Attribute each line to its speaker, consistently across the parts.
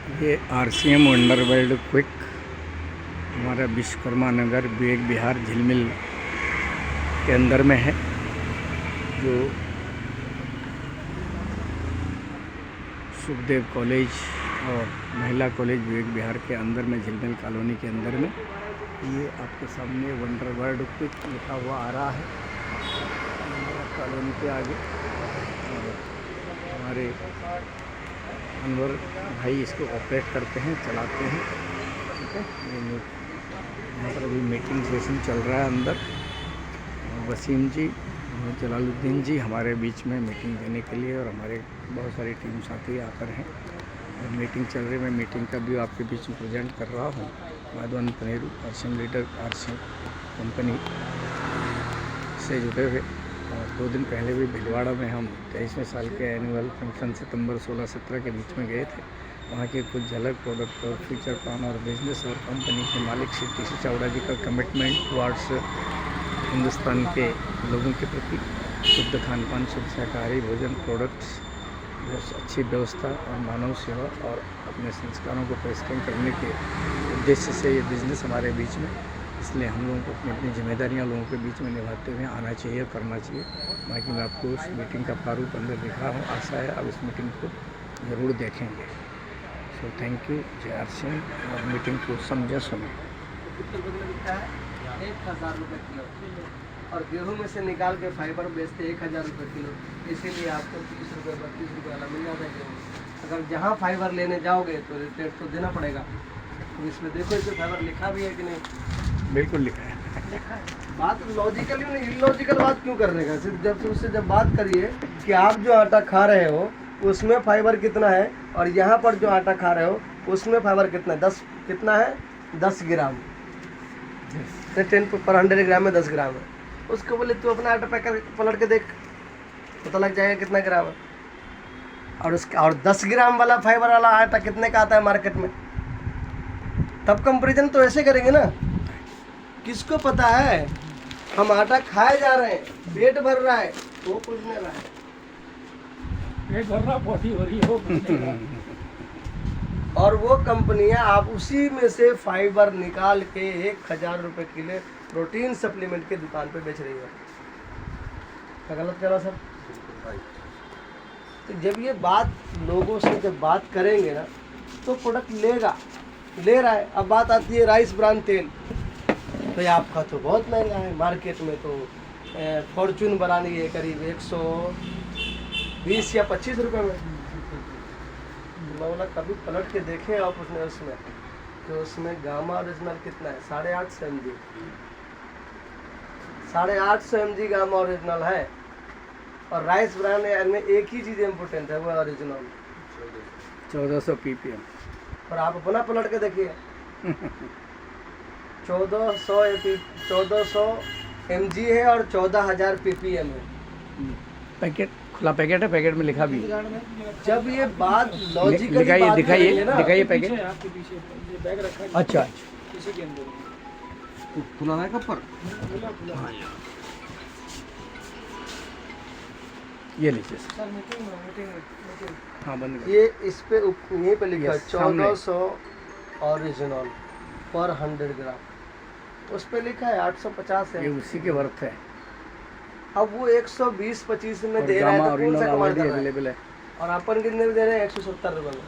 Speaker 1: ये RCM wonder world quick हमारा विश्वकर्मा नगर विवेक विहार झिलमिल के अंदर में है, जो सुखदेव कॉलेज और महिला कॉलेज विवेक विहार के अंदर में, झिलमिल कॉलोनी के अंदर में। ये आपके सामने वंडर वर्ल्ड क्विक लिखा हुआ आ रहा है कॉलोनी के आगे। और हमारे अनवर भाई इसको ऑपरेट करते हैं, चलाते हैं। ठीक है, यहाँ पर अभी मीटिंग सेशन चल रहा है अंदर। वसीम जी, जलालुद्दीन जी हमारे बीच में मीटिंग देने के लिए, और हमारे बहुत सारी टीम साथी आकर हैं। मीटिंग चल रही है, मैं मीटिंग का भी आपके बीच में प्रेजेंट कर रहा हूँ। Madhavan Paneru RCM leader RCM company से जुड़े हुए। और 2 दिन पहले भी भिलवाड़ा में हम 23वें साल के एनुअल फंक्शन सितंबर 16-17 के बीच में गए थे। वहाँ के कुछ झलक प्रोडक्ट और फ्यूचर प्लान और बिजनेस और कंपनी के मालिक श्री TC चावड़ा जी का कमिटमेंट टुवार्ड्स हिंदुस्तान के लोगों के प्रति शुद्ध खान पान, शुद्ध शाकाहारी भोजन प्रोडक्ट्स, अच्छी व्यवस्था और मानव सेवा और अपने संस्कारों को परिष्कृत करने के उद्देश्य से ये बिज़नेस हमारे बीच में। इसलिए हम लोगों को अपनी अपनी जिम्मेदारियां लोगों के बीच में निभाते हुए आना चाहिए, करना चाहिए। बाकी मैं आपको उस मीटिंग का प्रारूप अंदर दिखा हूँ। आशा है अब इस मीटिंग को ज़रूर देखेंगे। सो थैंक यू जय RCM, और मीटिंग को समझे सुने।
Speaker 2: 1000 रुपये किलो, और गेहूं में से निकाल के फाइबर बेचते 1000 रुपये किलो। इसीलिए आपको 30 रुपये 32 रुपये वाला मिल जाता है गेहूँ। अगर जहाँ फाइबर लेने जाओगे तो रेट तो देना पड़ेगा। तो इसमें देखो, इसमें फाइबर लिखा भी है कि नहीं?
Speaker 1: बिल्कुल लिखा है।
Speaker 2: बात लॉजिकली नहीं, इलॉजिकल बात क्यों करने का? सिर्फ जब बात करिए कि आप जो आटा खा रहे हो उसमें फाइबर कितना है, और यहाँ पर जो आटा खा रहे हो उसमें फाइबर कितना है, 10 ग्राम। 10 पर 100 ग्राम में 10 ग्राम है। उसको बोले तू अपना आटा पैक पलट के देख, पता लग जाएगा कितना ग्राम है। और 10 ग्राम वाला फाइबर वाला आटा कितने का आता है मार्केट में? तब कंपैरिजन तो ऐसे करेंगे ना। किसको पता है हम आटा खाए जा रहे हैं, पेट भर रहा है, वो कुछ नहीं रहा है,
Speaker 3: पेट भर रहा, पोटी हो रही हो।
Speaker 2: और वो कंपनियां आप उसी में से फाइबर निकाल के 1000 रुपये किलो प्रोटीन सप्लीमेंट के दुकान पे बेच रही है। क्या गलत करा सर? तो जब ये बात लोगों से जब बात करेंगे ना, तो प्रोडक्ट ले रहा है। अब बात आती है राइस ब्रान तेल, तो ये आपका तो बहुत महंगा है। मार्केट में तो फॉर्चून बनानी है करीब 120 या 25 रुपये में। मैं बोला कभी पलट के देखे आप उसमें कि उसमें गामा ओरिजिनल कितना है? 850 mg, 850 mg गामा ओरिजिनल है। और राइस ब्रांड में एक ही चीज़ इम्पोर्टेंट है, वो है ओरिजिनल
Speaker 1: 1400 ppm।
Speaker 2: और आप अपना पलट के देखिए 1400 mg है और 14000 ppm है।
Speaker 1: पैकेट खुला पैकेट है, पैकेट में लिखा भी है।
Speaker 2: जब ये बात लॉजिकली
Speaker 1: दिखाइए पैकेट।
Speaker 3: आपके पीछे ये बैग रखा है।
Speaker 1: अच्छा,
Speaker 3: इसी के अंदर
Speaker 2: खुला है कब पर?
Speaker 3: खुला।
Speaker 1: ये लीजिए सर।
Speaker 3: Sir meeting.
Speaker 1: हाँ, बंद कर।
Speaker 2: ये इस पे यहीं पे लिखा है
Speaker 1: Yes, सामने।
Speaker 2: 1400 ओरिजिनल पर 100 ग्राम। उस पे लिखा है 850
Speaker 1: ये
Speaker 2: है।
Speaker 1: उसी के वर्थ है।
Speaker 2: अब वो 120-25 में
Speaker 1: और
Speaker 2: दे रहा है
Speaker 1: गामा
Speaker 2: तो कौन सा
Speaker 1: ओरिजिनल
Speaker 2: कमाल
Speaker 1: ऑलरेडी
Speaker 2: कर रहा है?
Speaker 1: अवेलेबल है।
Speaker 2: और अपन कितने में दे रहे हैं? 170 रुपये में।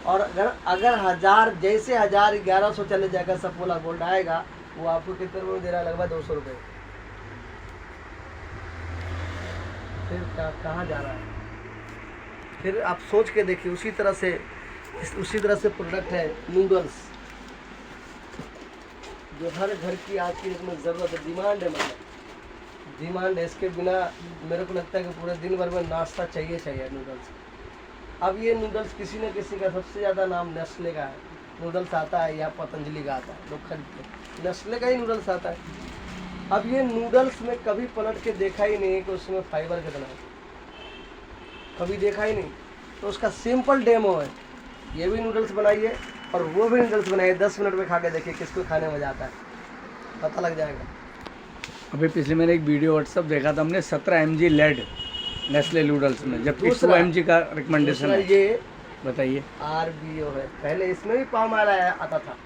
Speaker 2: और अगर 1000 जैसे 1100 चले जाएगा सफोला गोल्ड आएगा, वो आपको कितने रुपये में दे रहा है? लगभग 200 रुपये। फिर कहाँ जा रहा है? फिर आप सोच के देखिए। उसी तरह से प्रोडक्ट है नूडल्स, जो हर घर की आज की इसमें ज़रूरत है, डिमांड है। मतलब डिमांड है, इसके बिना मेरे को लगता है कि पूरे दिन भर में नाश्ता चाहिए नूडल्स। अब ये नूडल्स किसी न किसी का सबसे ज़्यादा नाम नेस्ले का है। नूडल्स आता है या पतंजलि का आता है, लोग खरीदते, नेस्ले का ही नूडल्स आता है। अब ये नूडल्स में कभी पलट के देखा ही नहीं कि उसमें फाइबर कितना है, कभी देखा ही नहीं। तो उसका सिंपल डेमो है, ये भी नूडल्स बनाइए और वो भी नूडल्स बनाइए, 10 मिनट में खा के देखिए किसको खाने में मजा आता है, पता लग जाएगा।
Speaker 1: अभी पिछले मैंने एक वीडियो व्हाट्सअप देखा था हमने, 17 mg लेड नेस्ले नूडल्स में, जबकि 100 mg का रिकमेंडेशन है।
Speaker 2: ये
Speaker 1: बताइए।
Speaker 2: RBO है, पहले इसमें भी पाम ऑयल आता था,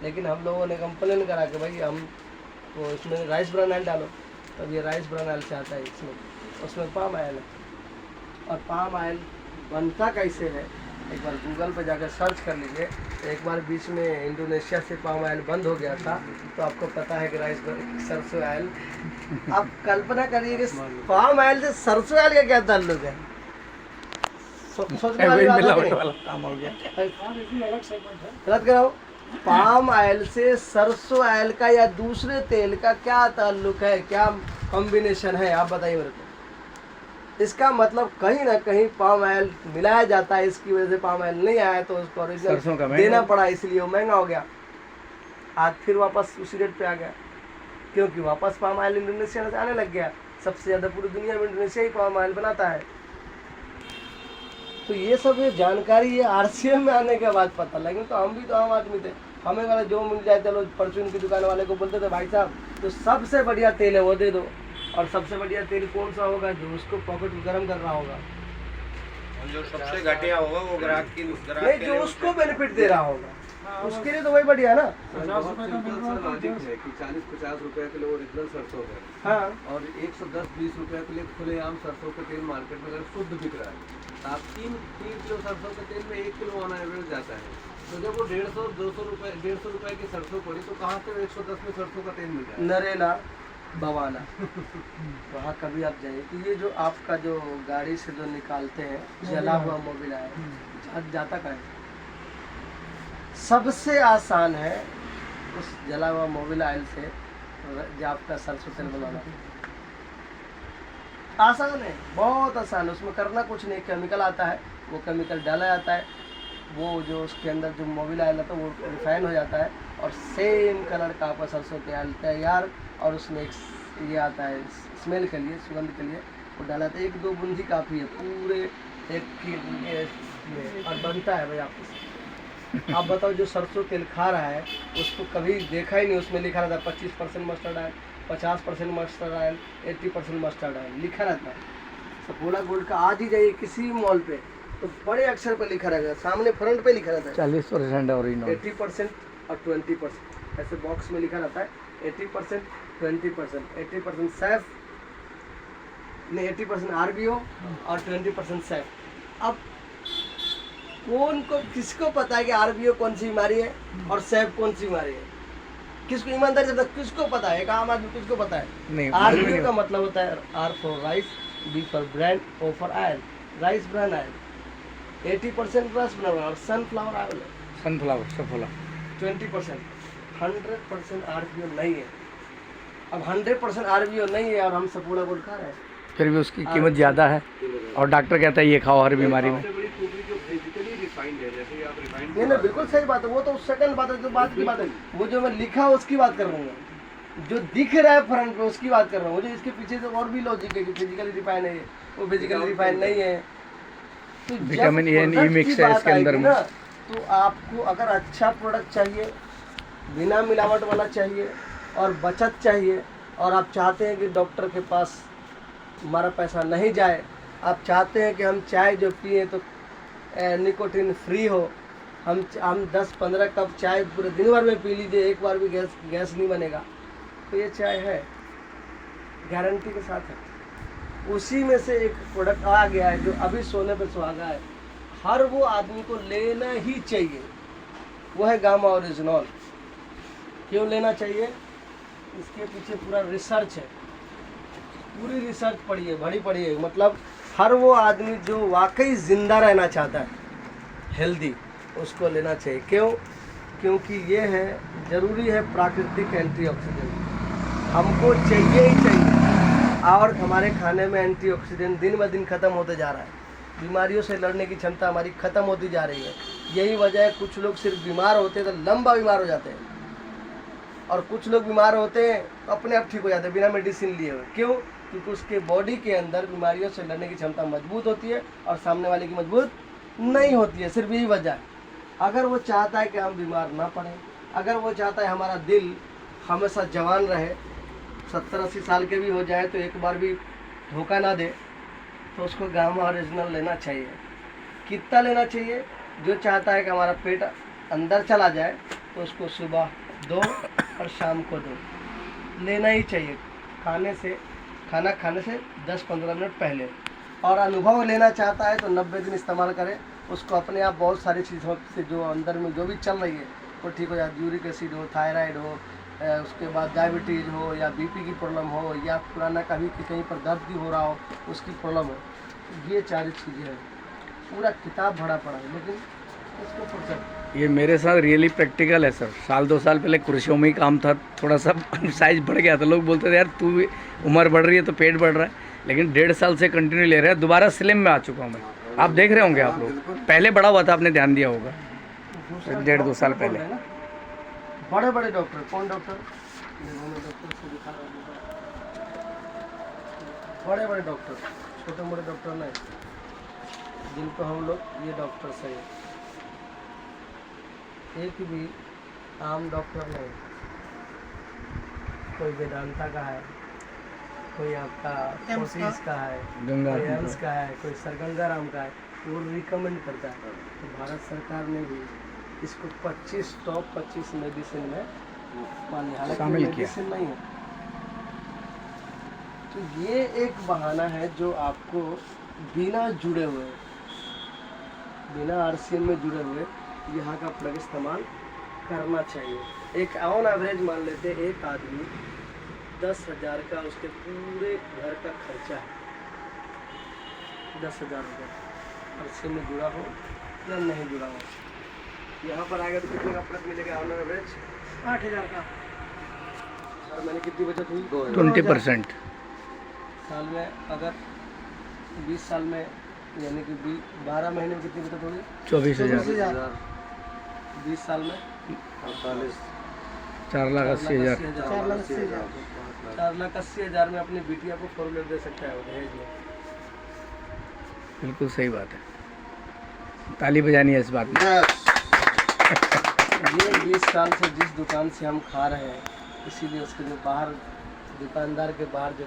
Speaker 2: लेकिन हम लोगों ने कंप्लेन करा कि भाई हम तो इसमें राइस ब्रान ऑयल डालो, तब ये राइस ब्रान ऑयल से आता है इसमें, उसमें पाम ऑयल है। और पाम ऑयल बनता कैसे है, एक बार गूगल पे जाकर सर्च कर लीजिए। एक बार बीच में इंडोनेशिया से पाम ऑयल बंद हो गया था, तो आपको पता है कि सरसों ऑयल, आप कल्पना करिए कि पाम ऑयल से सरसों ऑयल का क्या ताल्लुक है। सोचने वाली बात है कि नहीं?
Speaker 1: काम हो गया।
Speaker 3: हाँ, लेकिन अलग सेगमेंट है।
Speaker 2: गलत कराओ। पाम ऑयल से सरसों ऑयल का या दूसरे तेल का क्या ताल्लुक है, क्या कॉम्बिनेशन है, आप बताइए मेरे को। इसका मतलब कहीं ना कहीं पाम ऑयल मिलाया जाता है, इसकी वजह से पाम ऑयल नहीं आया, तो उसको
Speaker 1: सरसों का
Speaker 2: ओरिजिनल
Speaker 1: महंगा
Speaker 2: देना पड़ा, इसलिए वो महंगा हो गया। आज फिर वापस उसी रेट पे आ गया, क्योंकि वापस पाम ऑयल इंडोनेशिया से आने लग गया। सबसे ज़्यादा पूरी दुनिया में इंडोनेशिया ही पाम ऑयल बनाता है। तो ये सब ये जानकारी ये RCM में आने के बाद पता लगी। तो हम भी तो आम आदमी थे, हमें वाला जो मिल जाए, चलो परचून की दुकान वाले को बोलते थे भाई साहब तो सबसे बढ़िया तेल है वो दे दो। और सबसे बढ़िया तेल कौन सा होगा, जो उसको पॉकेट को गर्म कर रहा होगा,
Speaker 4: जो सबसे घटिया होगा वो ग्राहक
Speaker 2: नहीं जो उसको बेनिफिट दे रहा होगा, उसके लिए तो वही बढ़िया है ना।
Speaker 3: 50 रुपए का मिल रहा है तो
Speaker 5: लॉजिक है कि 40-50 रुपए किलो ओरिजिनल सरसों है,
Speaker 2: हाँ,
Speaker 5: और 110-20 रुपए के लिए खुलेआम सरसों का तेल मार्केट में अगर शुद्ध बिक रहा है, तो आप 3 किलो सरसों के तेल में 1 किलो ऑन एवरेज जाता है। तो जब वो 150 रुपए की सरसों पड़ी, तो कहाँ से 110 में सरसों का तेल मिल जाए?
Speaker 2: नरेला बवाना। वहाँ कभी आप जाइए कि ये जो आपका जो गाड़ी से जो निकालते हैं जला हुआ मोबिल है, जाता कहाँ है? सबसे आसान है उस जला हुआ मोबिल ऑयल से जो आपका सरसों तेल बनाना। आसान है, बहुत आसान है, उसमें करना कुछ नहीं। केमिकल आता है, वो केमिकल डाला जाता है, वो जो उसके अंदर जो मोबिल ऑयल आता है वो रिफाइन हो जाता है, और सेम कलर का आपका सरसों तेल तैयार। और उसमें एक ये आता है स्मेल के लिए, सुगंध के लिए, वो डाला था। 1-2 बूंदी काफ़ी है पूरे एक में, और बनता है भाई आपको। आप बताओ जो सरसों तेल खा रहा है उसको कभी देखा ही नहीं, उसमें लिखा रहता है 25% mustard oil, 50% mustard oil, 80% mustard oil लिखा रहता है। सफोला गोल्ड का आज ही जाइए किसी भी मॉल पे तो बड़े अक्षर पर लिखा रहेगा, सामने फ्रंट पे लिखा रहता है
Speaker 1: 40% ओरिजिनल,
Speaker 2: 80% और 20%, ऐसे बॉक्स में लिखा रहता है 80%, 20%, 80% सैफ, नहीं 80% RBO और 20% सैफ। अब कौन को किसको पता है कि RBO कौन सी बीमारी है और सैफ कौन सी बीमारी है? किसको ईमानदारी से किसको पता है? एक आम आदमी किसको पता है?
Speaker 1: नहीं,
Speaker 2: RBO का मतलब होता है R for rice, B for brand, O for oil, rice brand oil. 80% rice brand और sunflower oil,
Speaker 1: sunflower Saffola
Speaker 2: 20%। 100% RBO नहीं है। अब 100% RBO नहीं है और हम सफोला गोल्ड खा रहे हैं।
Speaker 1: फिर भी उसकी कीमत ज़्यादा है, और डॉक्टर कहता है ये खाओ हर बीमारी में।
Speaker 5: सबसे बड़ी खूबी जो फिजिकली रिफाइंड है, जैसे कि आप रिफाइंड
Speaker 2: नहीं नहीं बिल्कुल सही बात है, वो तो सेकंड बात है, जो बात की बात है, वो जो मैं लिखा उसकी बात कर रहा हूँ, जो दिख रहा है फ्रंट पे उसकी बात कर रहा हूँ। मुझे इसके पीछे से और भी लॉजिक है कि फिजिकली रिफाइन है, वो फिजिकली रिफाइन नहीं है। तो जब
Speaker 1: vitamin A and E
Speaker 2: product
Speaker 1: mix
Speaker 2: की
Speaker 1: है
Speaker 2: बात
Speaker 1: इसके अंदर
Speaker 2: आएगी
Speaker 1: में।
Speaker 2: ना, तो आपको अगर अच्छा प्रोडक्ट चाहिए, बिना मिलावट वाला चाहिए और बचत चाहिए, और आप चाहते हैं कि डॉक्टर के पास हमारा पैसा नहीं जाए, आप चाहते हैं कि हम चाय जो पिए तो निकोटिन फ्री हो, हम 10-15 कप चाय पूरे दिन भर में पी लीजिए, एक बार भी गैस नहीं बनेगा, तो ये चाय है, गारंटी के साथ है। उसी में से एक प्रोडक्ट आ गया है जो अभी सोने पे सुहागा है, हर वो आदमी को लेना ही चाहिए, वो है गामा ओरिजिनल। क्यों लेना चाहिए? इसके पीछे पूरा रिसर्च है, पूरी रिसर्च पढ़ी है, बड़ी पढ़ी है। मतलब हर वो आदमी जो वाकई ज़िंदा रहना चाहता है, हेल्दी, उसको लेना चाहिए। क्यों? क्योंकि ये है, ज़रूरी है, प्राकृतिक एंटीऑक्सीडेंट हमको चाहिए ही चाहिए। और हमारे खाने में एंटीऑक्सीडेंट दिन ब दिन ख़त्म होते जा रहा है, बीमारियों से लड़ने की क्षमता हमारी ख़त्म होती जा रही है। यही वजह है कुछ लोग सिर्फ बीमार होते हैं तो लंबा बीमार हो जाते हैं, और कुछ लोग बीमार होते हैं तो अपने आप ठीक हो जाते हैं बिना मेडिसिन लिए हुए। क्यों? क्योंकि उसके बॉडी के अंदर बीमारियों से लड़ने की क्षमता मजबूत होती है और सामने वाले की मजबूत नहीं होती है। सिर्फ यही वजह है। अगर वो चाहता है कि हम बीमार ना पड़ें, अगर वो चाहता है हमारा दिल हमेशा जवान रहे, 70-80 साल के भी हो जाए तो एक बार भी धोखा ना दे, तो उसको गामा ओरिजिनल लेना चाहिए। कितना लेना चाहिए? जो चाहता है कि हमारा पेट अंदर चला जाए तो उसको सुबह दो और शाम को दो, लेना ही चाहिए। खाना खाने से 10-15 मिनट पहले। और अनुभव लेना चाहता है तो 90 दिन इस्तेमाल करें, उसको अपने आप बहुत सारी चीज़ों से जो अंदर में जो भी चल रही है वो ठीक हो जाए। यूरिक एसिड हो, थायराइड हो, उसके बाद डायबिटीज़ हो, या बीपी की प्रॉब्लम हो, या पुराना कभी कहीं पर दर्द भी हो रहा हो उसकी प्रॉब्लम हो, ये 4 चीज़ें हैं। पूरा किताब भरा पड़ा है, लेकिन इसको फुर्सत।
Speaker 1: ये मेरे साथ रियली प्रैक्टिकल है सर। 1-2 साल पहले कुर्सियों में ही काम था, थोड़ा सा साइज बढ़ गया था। लोग बोलते थे यार तू उम्र बढ़ रही है तो पेट बढ़ रहा है, लेकिन 1.5 साल से कंटिन्यू ले रहे हैं। दोबारा स्लिम में आ चुका हूँ मैं। आप देख रहे होंगे, आप लोग पहले बड़ा हुआ था, आपने ध्यान दिया होगा 1.5-2 साल पहले।
Speaker 2: बड़े बड़े डॉक्टर, कौन डॉक्टर? बड़े बड़े डॉक्टर, छोटे मोटे डॉक्टर नहीं, जिनको हम लोग ये डॉक्टर सही, एक भी आम डॉक्टर नहीं। कोई वेदांता का है, कोई आपका कोशिश का है,
Speaker 1: गंगा
Speaker 2: कोई एम्स का है, कोई सरगंगा राम का है, वो रिकमेंड करता है। तो भारत सरकार ने भी इसको 25 मेडिसिन में मान लिया, हालांकि
Speaker 1: शामिल किया।
Speaker 2: मेडिसिन नहीं है। तो ये एक बहाना है जो आपको बिना जुड़े हुए, बिना आरसीएम में जुड़े हुए यहाँ का प्लग इस्तेमाल करना चाहिए। एक ऑन एवरेज मान लेते हैं, एक आदमी 10,000 का उसके पूरे घर का खर्चा है। 10,000 रुपये आरसीएम में जुड़ा हो या नहीं जुड़ा हो। यहाँ पर आएगा तो कितने का प्लग मिलेगा ऑन एवरेज? 8,000 का। सर मैंने कितनी बचत हुई?
Speaker 1: 20%।
Speaker 2: साल में अगर 20 साल में यानी कि 12 महीने में कितनी बचत होगी?
Speaker 1: 24,000।
Speaker 2: 20 साल में
Speaker 1: 4,80,000।
Speaker 2: 4,80,000 में अपनी बिटिया को 4 व्हीलर दे सकता है वो दहेज में।
Speaker 1: बिल्कुल सही बात है, ताली बजानी है इस बात में।
Speaker 2: ये 20 साल से जिस दुकान से हम खा रहे हैं, इसीलिए उसके जो बाहर दुकानदार के बाहर जो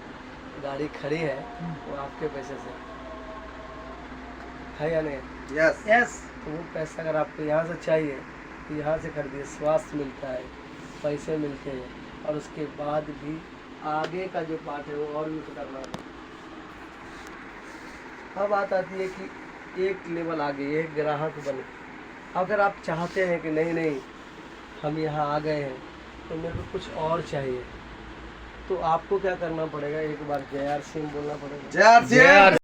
Speaker 2: गाड़ी खड़ी है वो आपके पैसे से है या नहीं?
Speaker 5: Yes
Speaker 2: yes. तो वो पैसा अगर आपको यहाँ से चाहिए तो यहाँ से खरीदिए। स्वास्थ्य मिलता है, पैसे मिलते हैं, और उसके बाद भी आगे का जो पार्ट है वो और भी करना है। अब बात आती है कि एक लेवल आगे, एक ग्राहक बने। अगर आप चाहते हैं कि नहीं हम यहाँ आ गए हैं तो मेरे को कुछ और चाहिए, तो आपको क्या करना पड़ेगा? एक बार जय आर सिंह बोलना पड़ेगा।
Speaker 5: जय